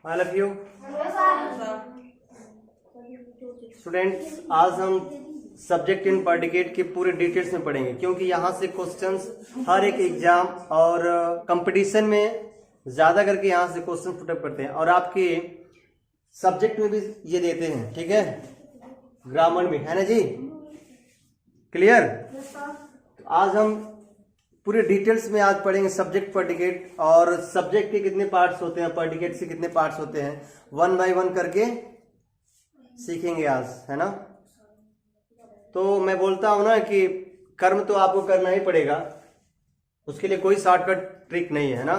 All of you students, आज हम subject in predicate के पूरे डिटेल्स में पढ़ेंगे, क्योंकि यहाँ से क्वेश्चंस हर एक एग्जाम और कंपटीशन में ज्यादा करके यहाँ से क्वेश्चन पुटअप करते हैं और आपके सब्जेक्ट में भी ये देते हैं। ठीक है, ग्रामर में है ना जी, क्लियर। आज हम पूरे डिटेल्स में आज पढ़ेंगे सब्जेक्ट प्रेडिकेट और सब्जेक्ट के कितने पार्ट्स होते हैं, प्रेडिकेट से कितने पार्ट्स होते हैं, वन बाय वन करके सीखेंगे आज, है ना। तो मैं बोलता हूं ना कि कर्म तो आपको करना ही पड़ेगा, उसके लिए कोई शॉर्टकट ट्रिक नहीं है ना,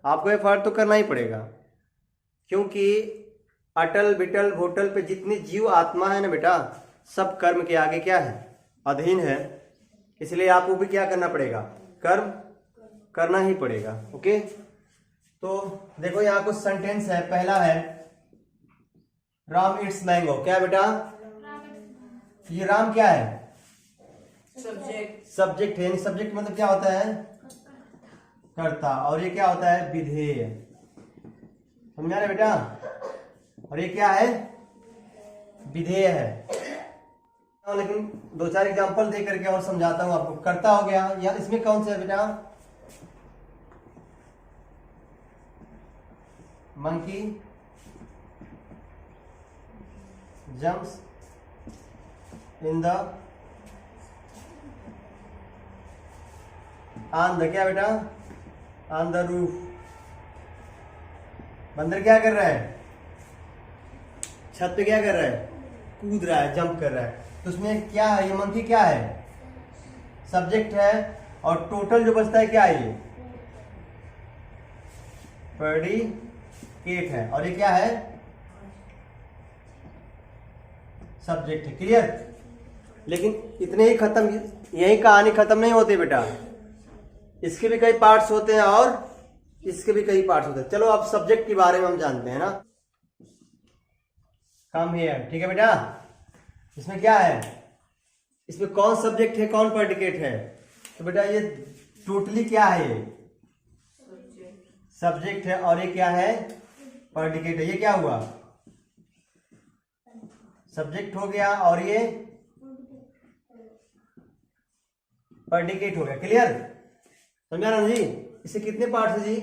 आपको एफर्ट तो करना ही पड़ेगा, क्योंकि अटल बिटल होटल पे जितनी जीव आत्मा है ना बेटा, सब कर्म के आगे क्या है, अधीन है। इसलिए आपको भी क्या करना पड़ेगा, कर्म करना ही पड़ेगा। ओके, तो देखो यहाँ कुछ सेंटेंस है। पहला है राम इट्स मैंगो। क्या बेटा, ये राम क्या है, सब्जेक्ट है, यानी सब्जेक्ट मतलब क्या होता है, कर्ता, और ये क्या होता है, विधेय। समझा रहे बेटा, और ये क्या है, विधेय है। लेकिन दो चार एग्जांपल दे करके और समझाता हूं आपको। कर्ता हो गया, या इसमें कौन सा है बेटा, monkey jumps in the on the, क्या बेटा, ऑन द रूफ। बंदर क्या कर रहा है, छत पे क्या कर रहा है, कूद रहा है, जंप कर रहा है। तो उसमें क्या है, ये मंकी क्या है, सब्जेक्ट है, और टोटल जो बचता है क्या है, ये प्रेडिकेट है, और ये क्या है, सब्जेक्ट है। क्लियर। लेकिन इतने ही खत्म, यही कहानी खत्म नहीं होती बेटा, इसके भी कई पार्ट्स होते हैं और इसके भी कई पार्ट्स होते हैं। चलो अब सब्जेक्ट के बारे में हम जानते हैं ना। कम हियर, ठीक है बेटा। इसमें क्या है, इसमें कौन सब्जेक्ट है, कौन प्रेडिकेट है, तो बेटा ये टोटली क्या है, ये सब्जेक्ट है, और ये क्या है, प्रेडिकेट है। ये क्या हुआ, सब्जेक्ट हो गया और ये प्रेडिकेट हो गया। क्लियर, समझा ना जी। इसे कितने पार्ट है जी,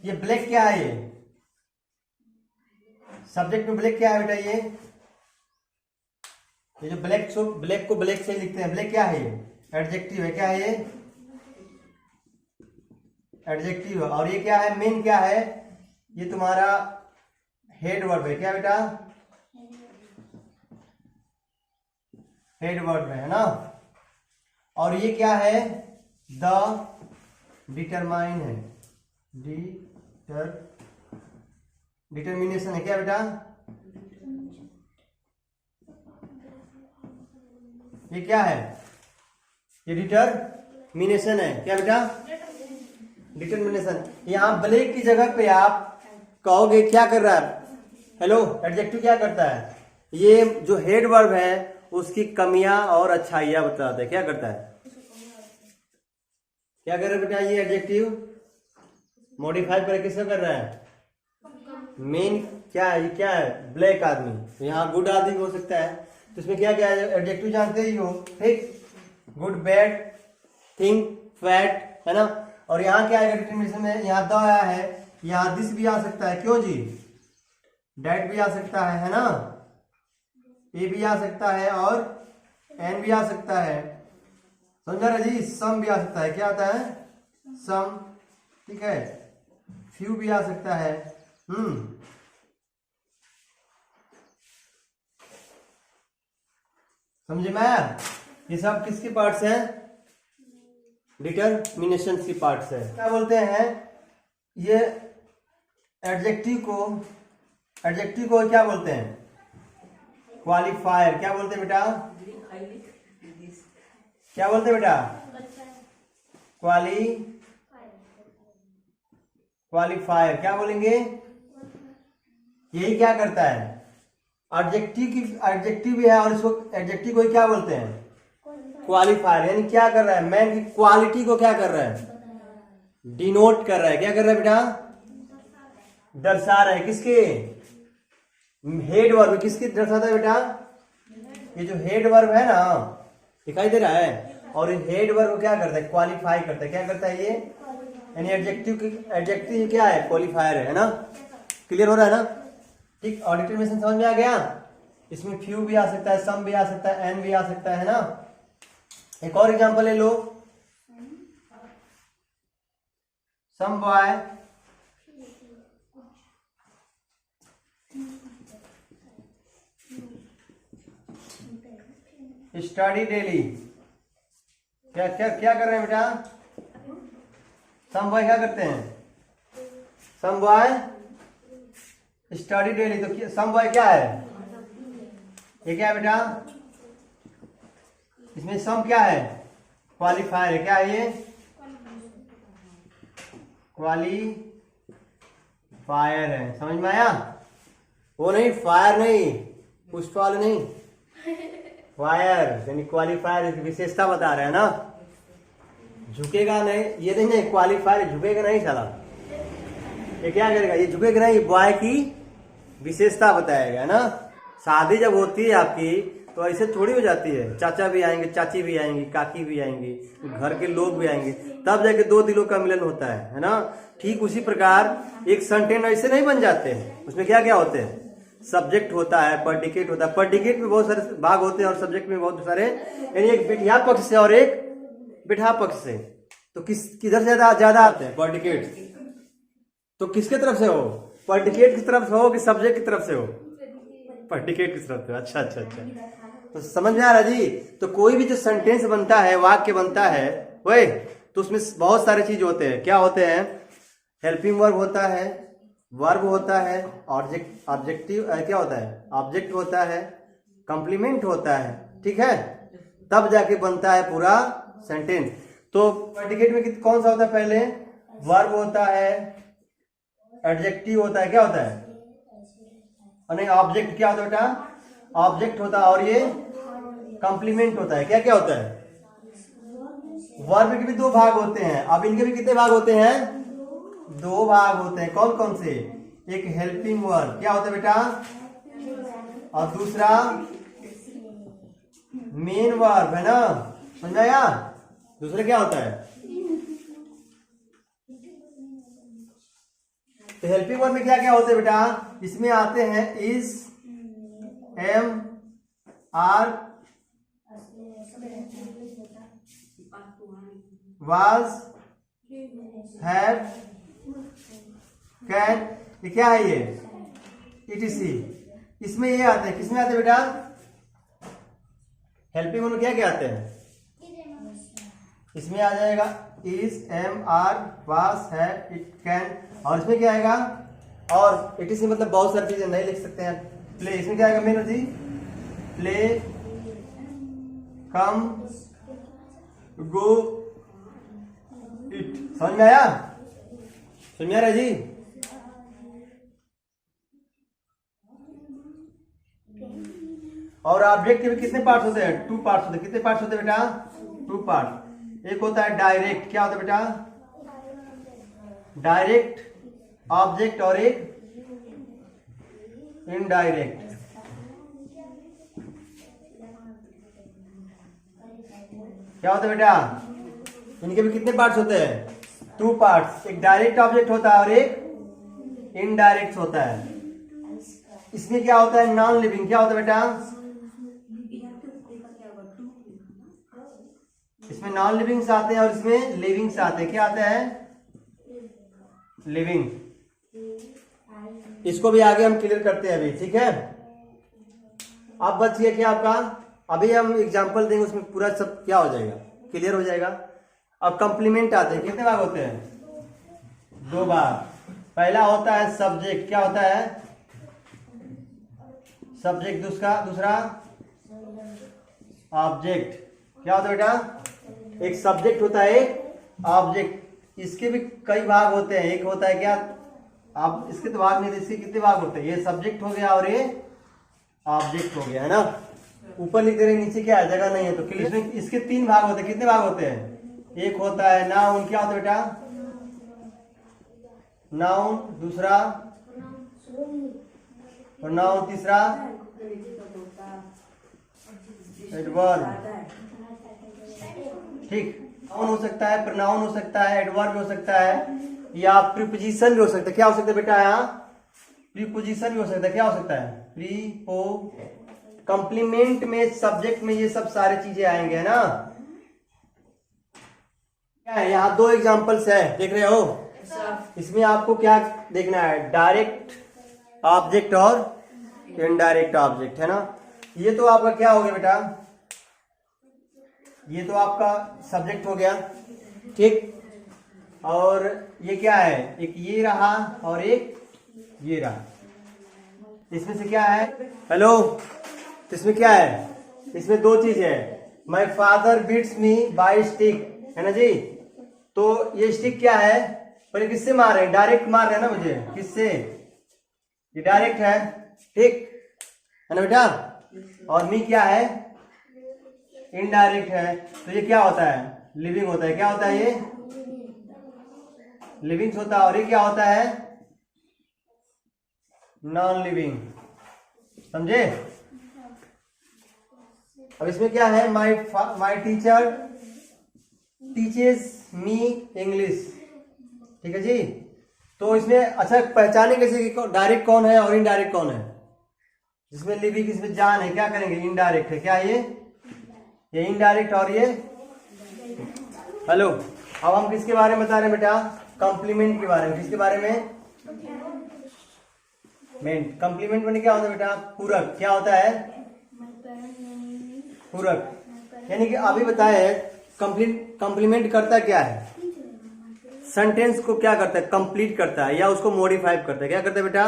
ये ब्लैक क्या है, ये सब्जेक्ट में ब्लैक क्या है बेटा, ये जो ब्लैक को ब्लैक से लिखते हैं, ब्लैक क्या है, ये एडजेक्टिव है। क्या है ये, एडजेक्टिव है। और ये क्या है, मेन क्या है, ये तुम्हारा हेड वर्ब है। क्या बेटा, हेड वर्ब है ना। और ये क्या है, द डिटरमाइन है, डिटर्मिनेशन है। क्या बेटा, ये क्या है, ये डिटरमिनेशन है। क्या बेटा, डिटरमिनेशन। यहां ब्लैक की जगह पे आप कहोगे क्या कर रहा है, हेलो, एडजेक्टिव क्या करता है, ये जो हेड वर्ब है उसकी कमियां और अच्छाइयां बताता है। क्या करता है, क्या कर रहा है बेटा, ये एडजेक्टिव मॉडिफाई करके किसको कर रहा है, मेन क्या है, ये क्या है, ब्लैक आदमी। यहाँ गुड आदमी हो सकता है, तो इसमें क्या क्या है, एडजेक्टिव जानते ही हो, ठीक, गुड, बैड, थिंक, फैट, है ना। और यहाँ क्या है, डिटरमिनेशन में यहाँ द आया है, यहाँ दिस भी आ सकता है, क्यों जी, डैट भी आ सकता है ना, ए भी आ सकता है, और एन भी आ सकता है। समझा रहे जी, सम भी आ सकता है। क्या आता है, सम, ठीक है, फ्यू भी आ सकता है। समझे मैं, ये सब किसके पार्ट्स हैं, डिटरमिनेशन की पार्ट्स है। क्या बोलते हैं, ये एडजेक्टिव को क्या बोलते हैं, क्वालिफायर। क्या बोलते हैं बेटा, क्या बोलते हैं बेटा, क्वालिफायर। क्या बोलेंगे, यही क्या करता है, एडजेक्टिव भी है, और इसको एडजेक्टिव को क्या बोलते हैं, क्वालिफायर। यानी क्या कर रहा है, मैन की क्वालिटी को क्या कर रहा है, डिनोट कर रहा है। क्या कर रहा है बेटा, दर्शा रहे, किसके? हेड वर्ब किसकी दर्शाता है बेटा? ये जो हेड वर्ब है ना, दिखाई दे रहा है, और हेड वर्ब क्या करता है? क्वालिफाई करता है। क्या करता है ये? यानी एडजेक्टिव क्या है? क्वालिफायर है ना? क्लियर हो रहा है ना? ठीक, और डिटरमिनेशन समझ में आ गया? इसमें फ्यू भी आ सकता है, सम भी आ सकता है, एन भी आ सकता है ना? एक और एग्जांपल ले लो, सम बॉय स्टडी डेली। क्या क्या क्या कर रहे हैं बेटा? सम बॉय क्या करते हैं? सम बॉय स्टडी डेली। तो सम बॉय क्या है? ये क्या है बेटा? इसमें सम क्या है? क्वालिफायर है। क्या है ये? क्वालिफायर है। समझ में आया? वो नहीं, फायर नहीं, पुष्प वाले नहीं, फायर यानी क्वालिफायर की विशेषता बता रहे हैं ना। झुकेगा नहीं, ये नहीं, क्वालिफायर झुकेगा नहीं साला। ये क्या करेगा? ये झुकेगा नहीं, बॉय की विशेषता बताएगा ना। शादी जब होती है आपकी तो ऐसे थोड़ी हो जाती है, चाचा भी आएंगे, चाची भी आएंगी, काकी भी आएंगी, घर के लोग भी आएंगे, तब जाके दो दिलों का मिलन होता है ना। ठीक उसी प्रकार एक सेंटेंस ऐसे नहीं बन जाते हैं। उसमें क्या क्या होते हैं? सब्जेक्ट होता है, प्रेडिकेट होता है। प्रेडिकेट में बहुत सारे भाग होते हैं और सब्जेक्ट में बहुत सारे, यानी एक बिठा पक्ष से और एक बिठा पक्ष से। तो किधर ज्यादा आते हैं प्रेडिकेट? तो किसके तरफ से हो? प्रेडिकेट की तरफ से हो कि सब्जेक्ट की तरफ से हो? प्रेडिकेट की तरफ से। अच्छा अच्छा अच्छा, तो समझ में आ रहा जी? तो कोई भी जो सेंटेंस बनता है, वाक्य बनता है, वही तो उसमें बहुत सारे चीज होते हैं। क्या होते हैं? हेल्पिंग वर्ब होता है, वर्ब होता है, ऑब्जेक्टिव क्या होता है? ऑब्जेक्ट होता है, कंप्लीमेंट होता है, ठीक है, तब जाके बनता है पूरा सेंटेंस। तो प्रेडिकेट में कौन सा होता है? पहले वर्ब होता है, एडजेक्टिव होता है, क्या होता है? और नहीं, ऑब्जेक्ट क्या होता है बेटा? ऑब्जेक्ट होता है, और ये कंप्लीमेंट होता है। क्या क्या होता है? वर्ब के भी दो भाग होते हैं। अब इनके भी कितने भाग होते हैं? दो भाग होते हैं। कौन कौन से? एक हेल्पिंग वर्ब, क्या होता है बेटा? और दूसरा मेन वर्ब, है ना? समझ में आया? दूसरा क्या होता है? तो हेल्पिंग वर्ब में क्या क्या होते हैं बेटा? इसमें आते हैं is, am, are, was, have, can. ये क्या है? ये etc। इसमें ये आते हैं। किसमें आते हैं बेटा? हेल्पिंग वर्ब में क्या क्या आते हैं? इसमें आ जाएगा is, am, are, was, have, it, can. और इसमें क्या आएगा? और etc मतलब बहुत सारी चीजें नहीं लिख सकते हैं। प्ले, इसमें क्या आएगा? मेन जी, प्ले, कम, गो, इट। समझ में आया? समझ में आ रहा है जी? और ऑब्जेक्ट के भी कितने पार्ट्स होते हैं? 2 पार्ट्स होते हैं। कितने पार्ट्स होते हैं बेटा? 2 पार्ट। एक होता है डायरेक्ट, क्या होता है बेटा? डायरेक्ट ऑब्जेक्ट, और एक इनडायरेक्ट। क्या होता है बेटा? इनके भी कितने पार्ट्स होते हैं? 2 पार्ट्स। एक डायरेक्ट ऑब्जेक्ट होता है और एक इनडायरेक्ट होता है। इसमें क्या होता है? Non living. क्या होता है बेटा? इसमें नॉन लिविंग्स आते हैं और इसमें लिविंग्स आते हैं। क्या आता है? लिविंग। इसको भी आगे हम क्लियर करते हैं अभी, ठीक है? अब बच गया क्या आपका? अभी हम एग्जांपल देंगे, उसमें पूरा सब क्या हो जाएगा? क्लियर हो जाएगा। अब कंप्लीमेंट आते हैं। कितने भाग होते हैं? 2 भाग। पहला होता है सब्जेक्ट। क्या होता है? सब्जेक्ट। दूसरा ऑब्जेक्ट। क्या होता है बेटा? एक सब्जेक्ट होता है, एक ऑब्जेक्ट। इसके भी कई भाग होते हैं। एक होता है क्या? आप इसके तो भाग नहीं थे, इसके कितने भाग होते हैं? ये सब्जेक्ट हो गया और ये ऑब्जेक्ट हो गया, है ना? ऊपर लिख दे रहे, नीचे क्या है? जगह नहीं है तो क्लियर। इसके 3 भाग होते हैं। कितने भाग होते हैं? एक होता है नाउन। क्या होता है बेटा? नाउन। दूसरा और नाउन तीसरा एडवर्ब। ठीक, नाउन हो सकता है, प्रोनाउन हो सकता है, एडवर्ब हो सकता है, या प्रीपोजिशन भी हो सकता है। क्या हो सकता है बेटा यहाँ? प्रीपोजिशन भी हो सकता है। क्या हो सकता है? प्रीपो, कंप्लीमेंट में, सब्जेक्ट में ये सब सारी चीजें आएंगे ना। क्या है यहाँ? दो एग्जांपल्स है, देख रहे हो? इसमें आपको क्या देखना है? डायरेक्ट ऑब्जेक्ट और इनडायरेक्ट ऑब्जेक्ट, है ना। ये तो आपका क्या हो गया बेटा? ये तो आपका सब्जेक्ट हो गया, ठीक। और ये क्या है? एक ये रहा और एक ये रहा। इसमें से क्या है? हेलो, इसमें क्या है? इसमें दो चीज है। My father beats me by stick, है ना जी। तो ये स्टिक क्या है? पर किससे मार रहे हैं? डायरेक्ट मार रहे हैं ना मुझे। किससे? ये डायरेक्ट है, ठीक है ना बेटा। और मी क्या है? इनडायरेक्ट है। तो ये क्या होता है? लिविंग होता है। क्या होता है? ये लिविंग होता है। और ये क्या होता है? नॉन लिविंग, समझे। अब इसमें क्या है? My teacher teaches me English, ठीक है जी। तो इसमें अच्छा पहचाने कैसे कि डायरेक्ट कौन है और इनडायरेक्ट कौन है? जिसमें लिविंग, इसमें जान है, क्या करेंगे? इनडायरेक्ट है। क्या ये इनडायरेक्ट और ये हेलो। अब हम किसके बारे में बता रहे हैं बेटा? कॉम्प्लीमेंट के बारे में। किसके बारे में? मेंट। कॉम्प्लीमेंट में क्या होता है बेटा? पूरक। क्या होता है? पूरक। यानी कि अभी बताए कॉम्प्लीमेंट करता क्या है? सेंटेंस को क्या करता है? कंप्लीट करता है या उसको मॉडिफाई करता है। क्या करता है बेटा?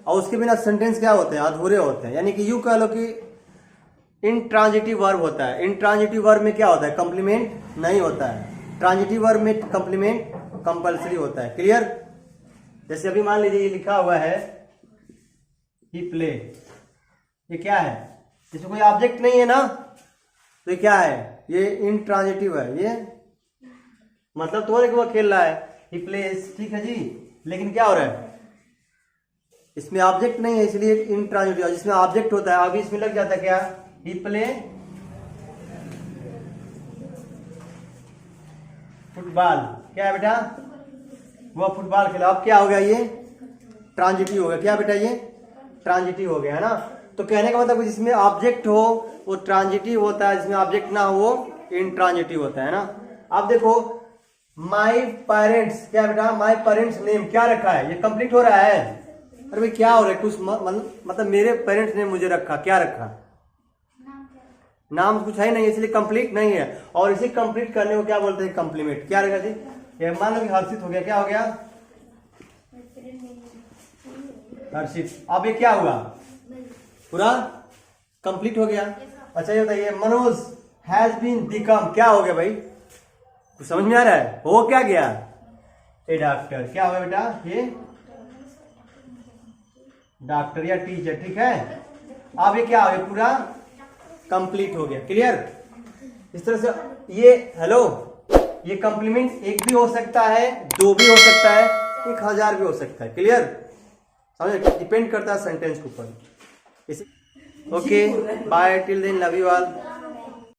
और उसके बिना सेंटेंस क्या होते हैं? अधूरे होते हैं। यानी कि यूं कह लो कि इनट्रांजिटिव वर्ब होता है। इनट्रांजिटिव वर्ब में क्या होता है? कंप्लीमेंट नहीं होता है। ट्रांजिटिव वर्ब में कंप्लीमेंट कंपल्सरी होता है। क्लियर? जैसे अभी मान लीजिए ये लिखा हुआ है ही प्ले, ये क्या है? इसमें कोई ऑब्जेक्ट नहीं है ना, तो ये क्या है? ये इनट्रांजिटिव है। ये मतलब तो वह खेल रहा है, ही प्लेस, ठीक है जी। लेकिन क्या हो रहा है? इसमें ऑब्जेक्ट नहीं है, इसलिए इनट्रांजिटिव। जिसमें ऑब्जेक्ट होता है अभी इसमें लग जाता है क्या? ही प्ले फुटबॉल। क्या है बेटा? वो फुटबॉल खेला। अब क्या हो गया? ये ट्रांजिटिव हो गया। क्या बेटा? ये ट्रांजिटिव हो गया, है ना। तो कहने का मतलब जिसमें ऑब्जेक्ट हो वो ट्रांजिटिव होता है, जिसमें ऑब्जेक्ट ना हो वो इनट्रांजिटिव होता है ना। अब देखो, माई पेरेंट्स, क्या बेटा? माई पेरेंट्स नेम क्या रखा है? ये कंप्लीट हो रहा है। अरे भाई क्या हो रहा है? कुछ मतलब मेरे पेरेंट्स ने मुझे रखा, क्या रखा? नाम कुछ है नहीं, इसलिए कंप्लीट नहीं है। और इसे कंप्लीट करने को क्या बोलते हैं? कॉम्प्लीमेंट। क्या रहेगा जी? ये मान लो कि हर्षित हो गया। क्या हो गया? हर्षित। अब ये क्या हुआ? पूरा कंप्लीट हो गया। अच्छा ये बताइए, मनोज हैज बीन बिकम, क्या हो गया भाई? कुछ समझ में आ रहा है? हो क्या गया? ए डॉक्टर। क्या हो गया बेटा? ये डॉक्टर या टीचर, ठीक है। अब ये क्या हो गया? पूरा कंप्लीट हो गया। क्लियर? इस तरह से ये हेलो, ये कॉम्प्लीमेंट एक भी हो सकता है, दो भी हो सकता है, 1000 भी हो सकता है। क्लियर? समझ? डिपेंड करता है सेंटेंस के ऊपर। Okay, bye, till then, love you all.